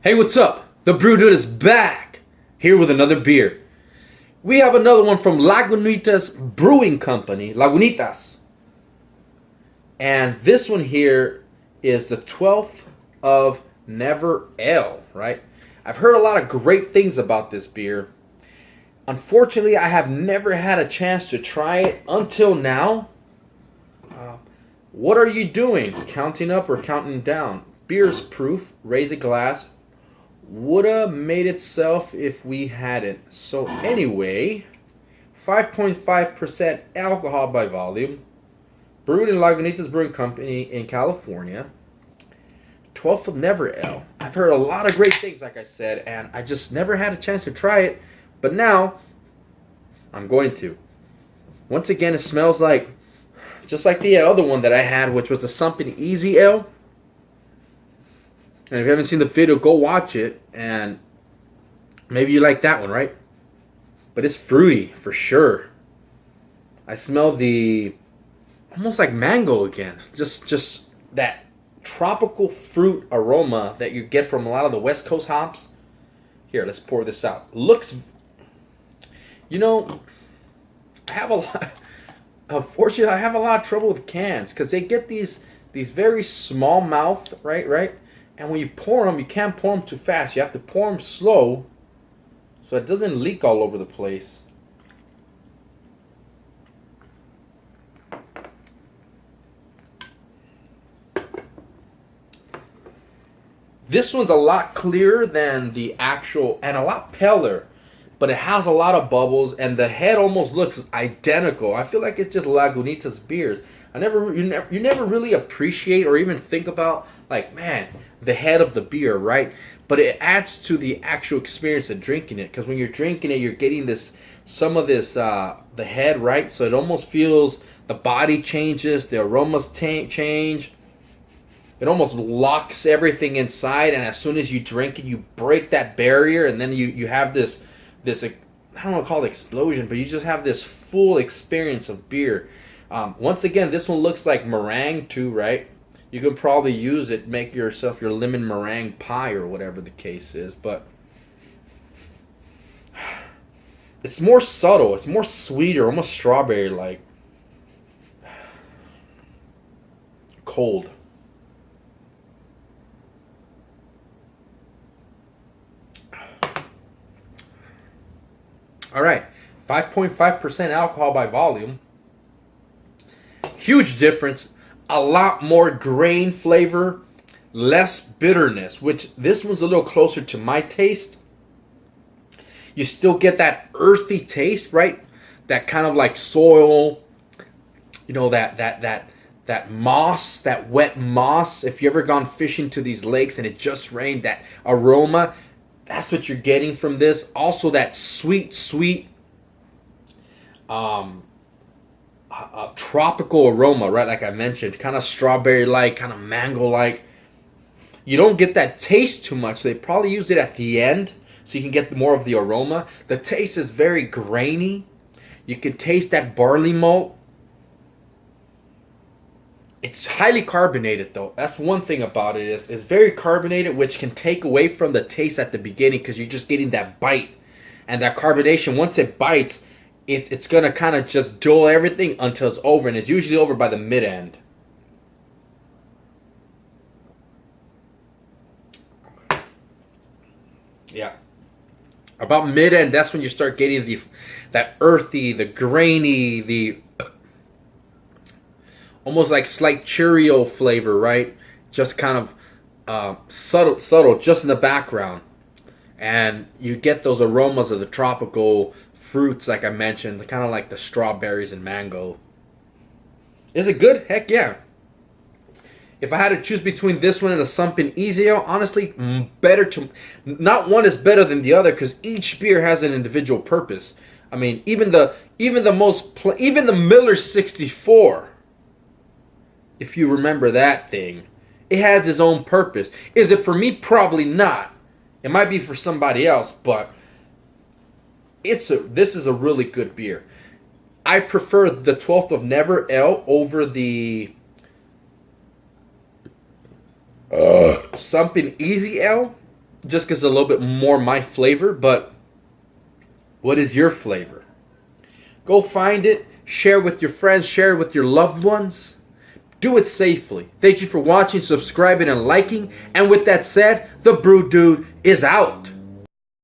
Hey, what's up? The Brewdude is back, here with another beer. We have another one from Lagunitas Brewing Company, Lagunitas. And this one here is the 12th of Never Ale, right? I've heard a lot of great things about this beer. Unfortunately, I have never had a chance to try it until now. What are you doing? Counting up or counting down? Beer's proof. Raise a glass. Woulda made itself if we hadn't. So anyway, 5.5% alcohol by volume. Brewed in Lagunitas Brewing Company in California. 12th of Never Ale. I've heard a lot of great things, like I said, and I just never had a chance to try it. But now, I'm going to. Once again, it smells like, just like the other one that I had, which was the Something Easy Ale. And if you haven't seen the video, go watch it. And maybe you like that one, right? But it's fruity, for sure. I smell the, almost like mango again. Just that tropical fruit aroma that you get from a lot of the West Coast hops. Here, let's pour this out. Looks, you know, I have a lot, unfortunately, I have a lot of trouble with cans because they get these very small mouth, right? And when you pour them, you can't pour them too fast. You have to pour them slow so it doesn't leak all over the place. This one's a lot clearer than the actual, and a lot paler, but it has a lot of bubbles, and the head almost looks identical. I feel like it's just Lagunitas beers. You never really appreciate or even think about, like, man, the head of the beer, right? But it adds to the actual experience of drinking it, because when you're drinking it, you're getting some of this the head, right? So it almost feels, the body changes, the aromas change. It almost locks everything inside, and as soon as you drink it, you break that barrier, and then you have this I don't want to call it explosion, but you just have this full experience of beer. Once again, this one looks like meringue too, right? You could probably use it, make yourself your lemon meringue pie or whatever the case is, but it's more subtle. It's more sweeter, almost strawberry-like. Cold. All right, 5.5% alcohol by volume. Huge difference. A lot more grain flavor, less bitterness, which this one's a little closer to my taste. You still get that earthy taste, right? That kind of like soil, you know, that moss, that wet moss. If you ever gone fishing to these lakes and it just rained, that aroma, that's what you're getting from this. Also that sweet, tropical aroma, right? Like I mentioned, kind of strawberry-like, kind of mango-like. You don't get that taste too much. They probably used it at the end so you can get more of the aroma. The taste is very grainy. You can taste that barley malt. It's highly carbonated, though. That's one thing about it. It's very carbonated, which can take away from the taste at the beginning because you're just getting that bite. And that carbonation, once it bites, it's going to kind of just dull everything until it's over. And it's usually over by the mid-end. Yeah. About mid-end, that's when you start getting that earthy, the grainy, the almost like slight Cheerio flavor, right? Just kind of subtle, just in the background. And you get those aromas of the tropical fruits, like I mentioned, kind of like the strawberries and mango. Is it good? Heck yeah. If I had to choose between this one and the Something Easy Ale, honestly, not one is better than the other because each beer has an individual purpose. I mean, even the Miller 64, if you remember that thing, it has its own purpose. Is it for me? Probably not. It might be for somebody else, but this is a really good beer. I prefer the 12th of Never Ale over the Something Easy Ale, just because it's a little bit more my flavor, but what is your flavor? Go find it, share with your friends, share with your loved ones. Do it safely. Thank you for watching, subscribing, and liking. And with that said, the Brew Dude is out.